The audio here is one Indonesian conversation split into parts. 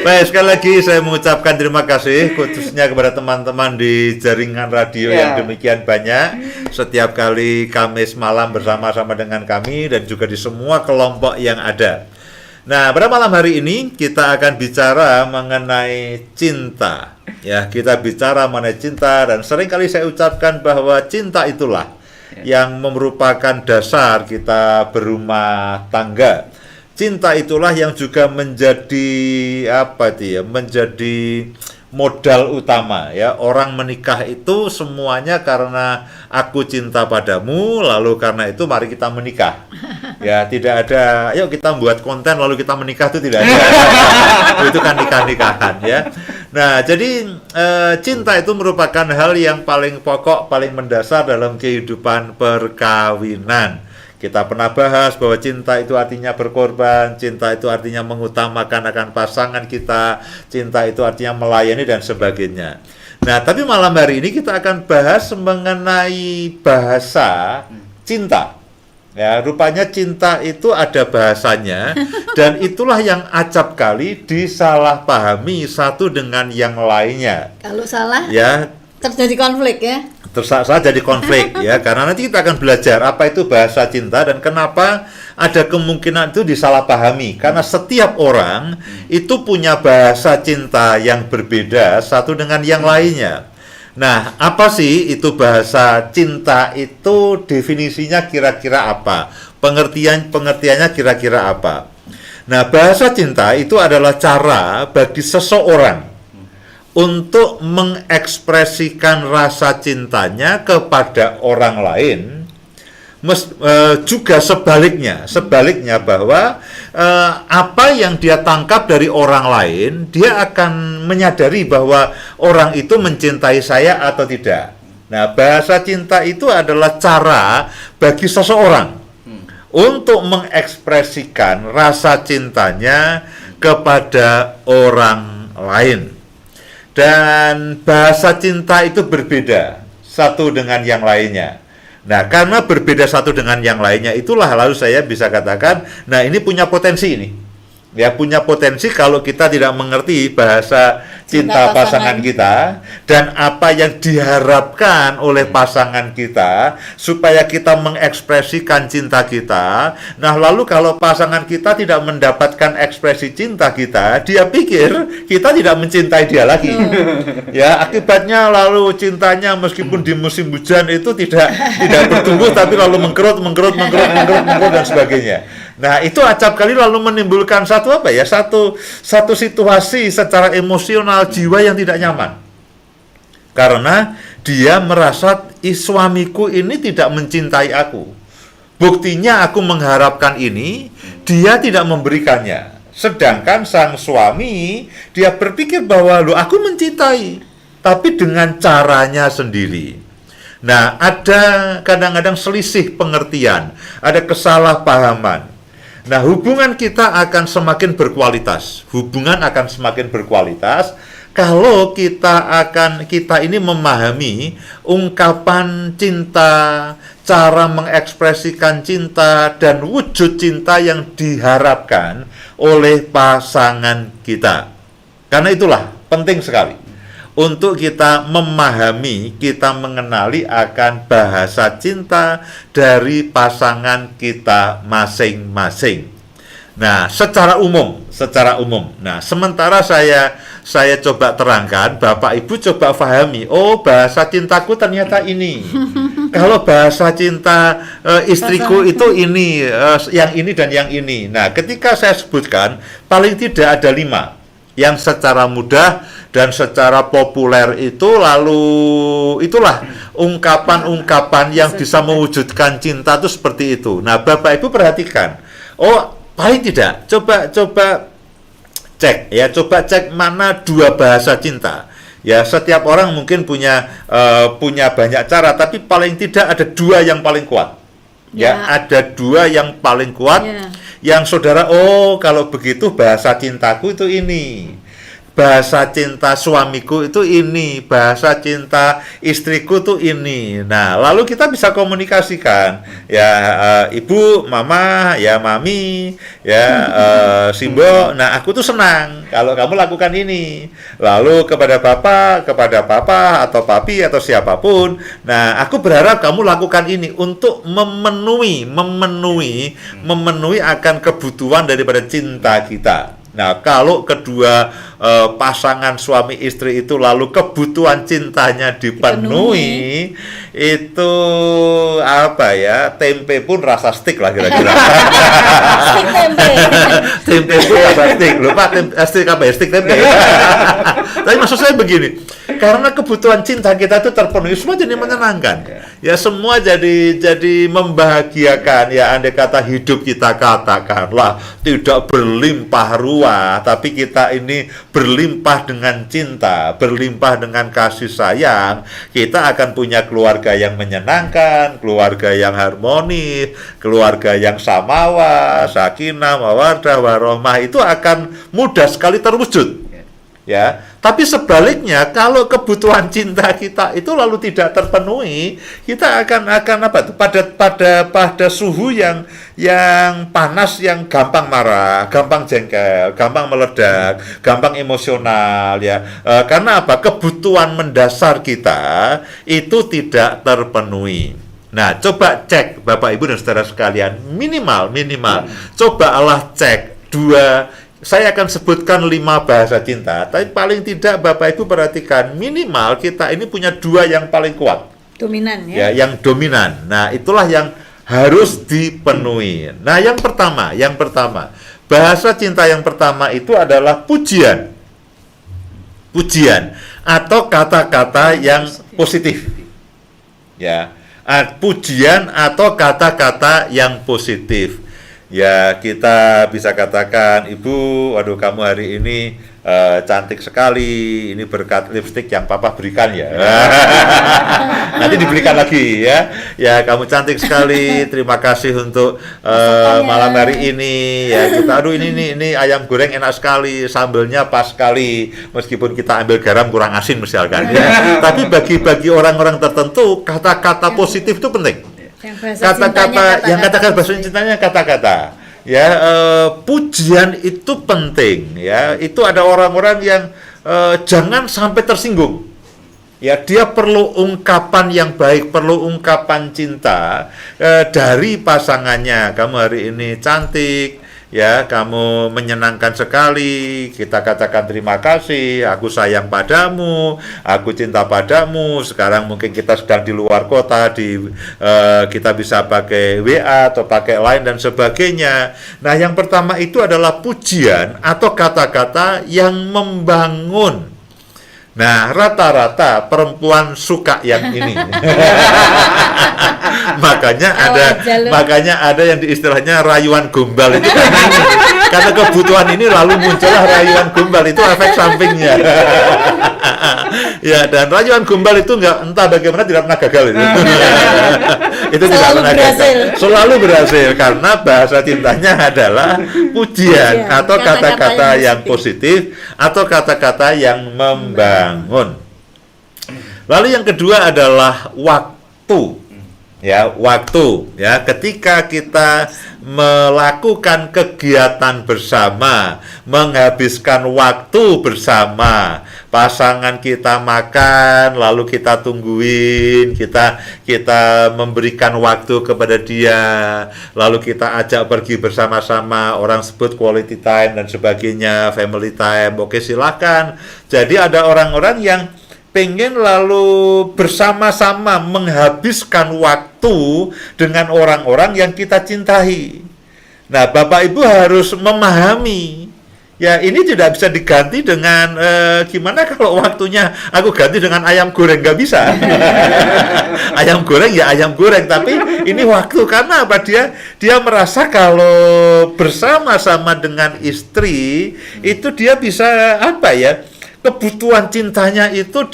Baik, sekali lagi saya mengucapkan terima kasih khususnya kepada teman-teman di jaringan radio yang demikian banyak. Setiap kali Kamis malam bersama-sama dengan kami dan juga di semua kelompok yang ada. Nah, pada malam hari ini kita akan bicara mengenai cinta. Ya, kita bicara mengenai cinta dan sering kali saya ucapkan bahwa cinta itulah yang merupakan dasar kita berumah tangga. Cinta itulah yang juga menjadi menjadi modal utama ya. Orang menikah itu semuanya karena aku cinta padamu, lalu karena itu mari kita menikah. Ya, tidak ada ayo kita buat konten lalu kita menikah, itu tidak ada. Itu kan nikah-nikahan ya. Nah, jadi cinta itu merupakan hal yang paling pokok, paling mendasar dalam kehidupan perkawinan. Kita pernah bahas bahwa cinta itu artinya berkorban, cinta itu artinya mengutamakan akan pasangan kita, cinta itu artinya melayani dan sebagainya. Nah, tapi malam hari ini kita akan bahas mengenai bahasa cinta. Ya, rupanya cinta itu ada bahasanya dan itulah yang acap kali disalahpahami satu dengan yang lainnya. Kalau salah, ya terjadi konflik ya. Tersalah jadi konflik ya, karena nanti kita akan belajar apa itu bahasa cinta dan kenapa ada kemungkinan itu disalahpahami. Karena setiap orang itu punya bahasa cinta yang berbeda satu dengan yang lainnya. Nah, apa sih itu bahasa cinta itu? Definisinya kira-kira apa? Pengertiannya kira-kira apa? Nah, bahasa cinta itu adalah cara bagi seseorang untuk mengekspresikan rasa cintanya kepada orang lain, juga sebaliknya bahwa apa yang dia tangkap dari orang lain, dia akan menyadari bahwa orang itu mencintai saya atau tidak. Nah, bahasa cinta itu adalah cara bagi seseorang untuk mengekspresikan rasa cintanya kepada orang lain. Dan bahasa cinta itu berbeda satu dengan yang lainnya. Nah, karena berbeda satu dengan yang lainnya itulah lalu saya bisa katakan, nah ini punya potensi ini. Ya, punya potensi kalau kita tidak mengerti bahasa cinta pasangan kita dan apa yang diharapkan oleh pasangan kita supaya kita mengekspresikan cinta kita. Nah, lalu kalau pasangan kita tidak mendapatkan ekspresi cinta kita, dia pikir kita tidak mencintai dia lagi. Ya, akibatnya lalu cintanya meskipun di musim hujan itu tidak bertumbuh tapi lalu mengkerut dan sebagainya. Nah, itu acap kali lalu menimbulkan satu situasi secara emosional jiwa yang tidak nyaman. Karena dia merasa suamiku ini tidak mencintai aku. Buktinya aku mengharapkan ini, dia tidak memberikannya. Sedangkan sang suami, dia berpikir bahwa aku mencintai, tapi dengan caranya sendiri. Nah, ada kadang-kadang selisih pengertian, ada kesalahpahaman. Nah, hubungan kita akan semakin berkualitas. Hubungan akan semakin berkualitas kalau kita ini memahami ungkapan cinta, cara mengekspresikan cinta dan wujud cinta yang diharapkan oleh pasangan kita. Karena itulah penting sekali untuk kita memahami, kita mengenali akan bahasa cinta dari pasangan kita masing-masing. Nah, secara umum. Nah, sementara saya coba terangkan, Bapak Ibu coba pahami, oh bahasa cintaku ternyata ini. Kalau bahasa cinta istriku itu ini, yang ini dan yang ini. Nah, ketika saya sebutkan, paling tidak ada 5 yang secara mudah dan secara populer itu, lalu itulah ungkapan-ungkapan yang bisa mewujudkan cinta itu seperti itu. Nah, Bapak Ibu perhatikan, oh paling tidak coba cek mana 2 bahasa cinta. Ya, setiap orang mungkin punya banyak cara, tapi paling tidak ada 2 yang paling kuat. Ya, ada 2 yang paling kuat. Yang saudara, oh kalau begitu bahasa cintaku itu ini. bahasa cinta suamiku itu ini, bahasa cinta istriku tuh ini. Nah, lalu kita bisa komunikasikan, ya ibu, mama, ya mami, ya Simbo. Nah, aku tuh senang kalau kamu lakukan ini. Lalu kepada papa atau papi atau siapapun. Nah, aku berharap kamu lakukan ini untuk memenuhi akan kebutuhan daripada cinta kita. Nah, kalau kedua pasangan suami istri itu lalu kebutuhan cintanya dipenuhi, itu apa ya? Tempe pun rasa stik lah kira-kira. Stik tempe. Tempe pun rasa stik. Lupa stik apa ya? Stik tempe. Tapi maksud saya begini, karena kebutuhan cinta kita itu terpenuhi, semua jadi menyenangkan. Ya, semua jadi membahagiakan. Ya, andai kata hidup kita katakanlah tidak berlimpah ruah, tapi kita ini berlimpah dengan cinta, berlimpah dengan kasih sayang, kita akan punya keluarga yang menyenangkan, keluarga yang harmonis, keluarga yang samawa, sakinah, mawaddah, warahmah, itu akan mudah sekali terwujud. Ya, tapi sebaliknya kalau kebutuhan cinta kita itu lalu tidak terpenuhi, kita akan apa tuh? Pada suhu yang panas, yang gampang marah, gampang jengkel, gampang meledak, gampang emosional, ya. Karena apa? Kebutuhan mendasar kita itu tidak terpenuhi. Nah, coba cek Bapak Ibu dan saudara sekalian, minimal cobalah cek saya akan sebutkan 5 bahasa cinta, tapi paling tidak Bapak Ibu perhatikan, minimal kita ini punya 2 yang paling kuat. Dominan ya? Ya, yang dominan. Nah, itulah yang harus dipenuhi. Nah, yang pertama, bahasa cinta yang pertama itu adalah pujian. Pujian atau kata-kata yang positif. Ya, pujian atau kata-kata yang positif. Ya, kita bisa katakan, Ibu, waduh kamu hari ini cantik sekali, ini berkat lipstik yang Papa berikan ya. Nanti diberikan lagi ya. Ya, kamu cantik sekali, terima kasih untuk malam hari ini. Ya, kita aduh ini ayam goreng enak sekali, sambelnya pas sekali. Meskipun kita ambil garam kurang asin misalkan ya. Tapi bagi orang-orang tertentu kata-kata positif itu penting. Kata-kata bahasa cintanya kata-kata. Ya, pujian itu penting. Ya, itu ada orang-orang yang jangan sampai tersinggung. Ya, dia perlu ungkapan yang baik, perlu ungkapan cinta dari pasangannya. Kamu hari ini cantik. Ya, kamu menyenangkan sekali. Kita katakan terima kasih. Aku sayang padamu. Aku cinta padamu. Sekarang mungkin kita sedang di luar kota, kita bisa pakai WA atau pakai Line dan sebagainya. Nah, yang pertama itu adalah pujian atau kata-kata yang membangun. Nah, rata-rata perempuan suka yang ini. makanya ada yang istilahnya rayuan gombal itu karena kebutuhan ini lalu muncullah rayuan gombal, itu efek sampingnya. Ya, dan rayuan gombal itu entah bagaimana tidak pernah gagal itu. Itu tidak pernah gagal. Selalu berhasil karena bahasa cintanya adalah pujian atau kata-kata yang positif atau kata-kata yang membangun. Lalu yang kedua adalah waktu. Ya, waktu. Ya, ketika kita melakukan kegiatan bersama, menghabiskan waktu bersama, pasangan kita makan, lalu kita tungguin, kita memberikan waktu kepada dia, lalu kita ajak pergi bersama-sama, orang sebut quality time dan sebagainya, family time. Oke, silakan. Jadi ada orang-orang yang pengen lalu bersama-sama menghabiskan waktu dengan orang-orang yang kita cintai. Nah, Bapak Ibu harus memahami, ya ini tidak bisa diganti dengan gimana kalau waktunya aku ganti dengan ayam goreng, nggak bisa. Ayam goreng ya ayam goreng, tapi ini waktu karena apa, dia merasa kalau bersama-sama dengan istri itu dia bisa apa ya, kebutuhan cintanya itu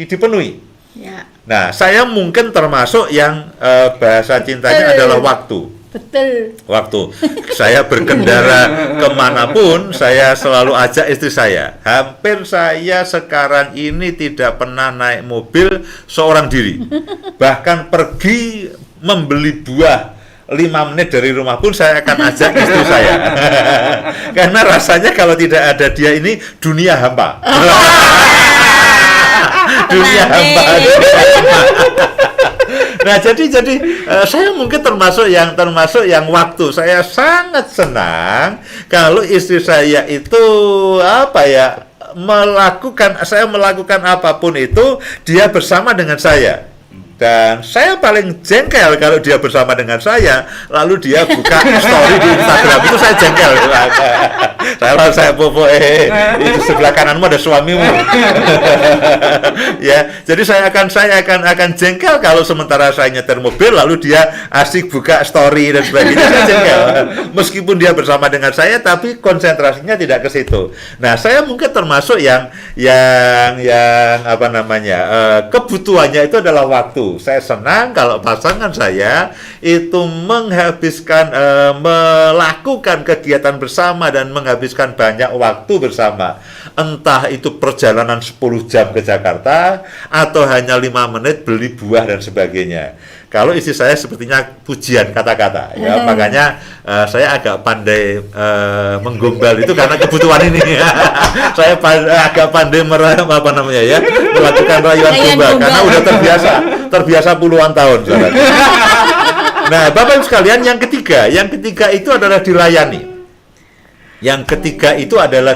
dipenuhi. Ya. Nah, saya mungkin termasuk yang bahasa cintanya adalah waktu. Betul. Waktu saya berkendara kemanapun, saya selalu ajak istri saya. Hampir saya sekarang ini tidak pernah naik mobil seorang diri. Bahkan pergi membeli buah 5 menit dari rumah pun saya akan ajak istri saya. Karena rasanya kalau tidak ada dia ini dunia hampa. Dunia hampa. Nah, jadi saya mungkin termasuk yang waktu saya sangat senang kalau istri saya itu saya melakukan apapun itu dia bersama dengan saya. Dan saya paling jengkel kalau dia bersama dengan saya, lalu dia buka story di Instagram, itu saya jengkel. Saya itu sebelah kananmu ada suamimu. Ya, jadi saya akan jengkel kalau sementara saya nyetir mobil, lalu dia asik buka story dan sebagainya, saya jengkel. Meskipun dia bersama dengan saya, tapi konsentrasinya tidak ke situ. Nah, saya mungkin termasuk yang kebutuhannya itu adalah waktu. Saya senang kalau pasangan saya itu melakukan kegiatan bersama dan menghabiskan banyak waktu bersama. Entah itu perjalanan 10 jam ke Jakarta atau hanya 5 menit beli buah dan sebagainya. Kalau istri saya sepertinya pujian kata-kata, ya makanya saya agak pandai menggombal itu karena kebutuhan ini. Saya agak pandai melakukan rayuan gombal karena udah terbiasa puluhan tahun. Nah, Bapak Ibu sekalian, yang ketiga itu adalah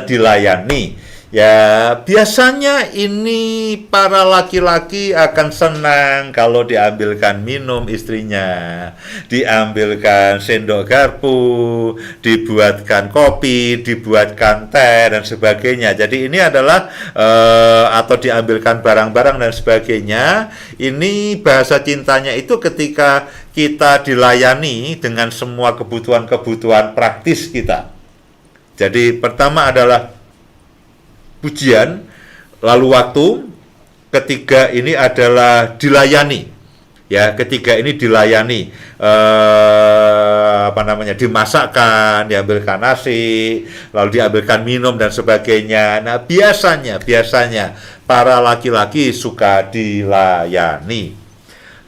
dilayani. Ya, biasanya ini para laki-laki akan senang kalau diambilkan minum istrinya, diambilkan sendok garpu, dibuatkan kopi, dibuatkan teh dan sebagainya. Jadi ini adalah atau diambilkan barang-barang dan sebagainya. Ini bahasa cintanya itu ketika kita dilayani dengan semua kebutuhan-kebutuhan praktis kita. Jadi pertama adalah pujian, lalu waktu, ketiga ini adalah dilayani. Ya, ketiga ini dilayani, dimasakkan, diambilkan nasi, lalu diambilkan minum dan sebagainya. Nah, biasanya para laki-laki suka dilayani.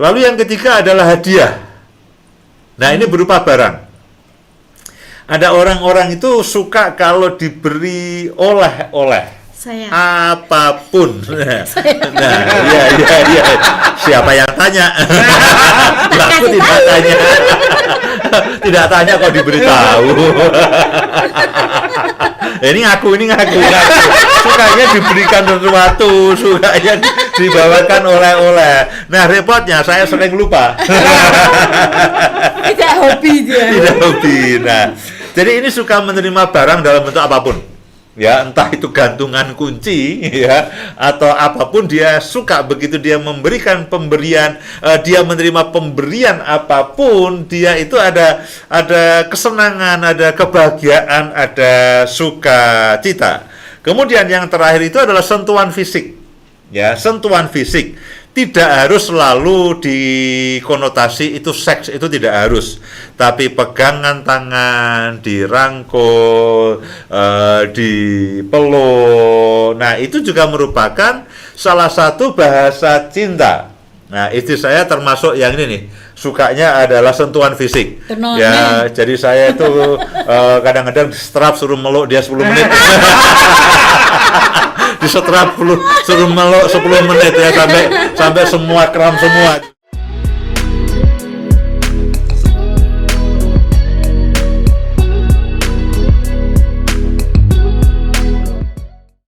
Lalu yang ketiga adalah hadiah. Nah, ini berupa barang. Ada orang-orang itu suka kalau diberi oleh-oleh. Apapun. Nah, iya. Siapa yang tanya? Aku tidak tanya. Tidak tanya kok diberitahu. Ini ngaku. Sukanya diberikan sesuatu, sukanya dibawakan oleh-oleh. Nah, repotnya saya sering lupa. Tidak hobi dia. Tidak hobi. Nah, jadi ini suka menerima barang dalam bentuk apapun. Ya, entah itu gantungan kunci, ya, atau apapun dia suka. Begitu dia memberikan pemberian, dia menerima pemberian apapun, dia itu ada kesenangan, ada kebahagiaan, ada sukacita. Kemudian yang terakhir itu adalah sentuhan fisik. Ya, sentuhan fisik. Tidak harus selalu dikonotasi itu seks, itu tidak harus. Tapi pegangan tangan, dirangkul, dipeluk. Nah, itu juga merupakan salah satu bahasa cinta. Nah, istri saya termasuk yang ini nih, sukanya adalah sentuhan fisik. Ya, jadi saya itu kadang-kadang strap suruh meluk dia 10 menit. Disetrap suruh meluk 10 menit ya sampai semua kram semua.